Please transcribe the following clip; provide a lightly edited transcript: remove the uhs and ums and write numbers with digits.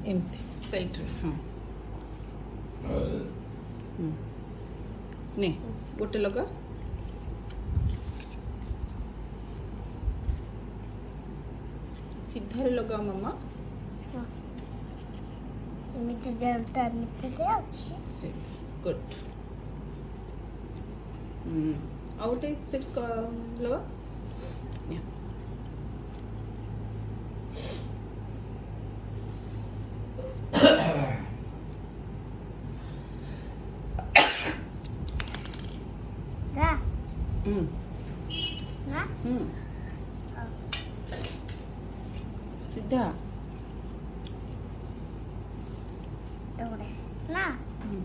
ଏମିତି ସାଇଡ଼୍ରେ ହଁ ନେ ଗୋଟେ ଲଗା ସିଧାରେ ଲଗାଅ ମାମା ଏମିତି ଯେମିତି ଏମିତିରେ ଅଛି ସେ ଗୁଡ୍ ଆଉ ଗୋଟେ ସେଟ୍ ଲଗା ନେ ନା ନା ସିଧା ଏଗୁଡେ ନା ହୁଁ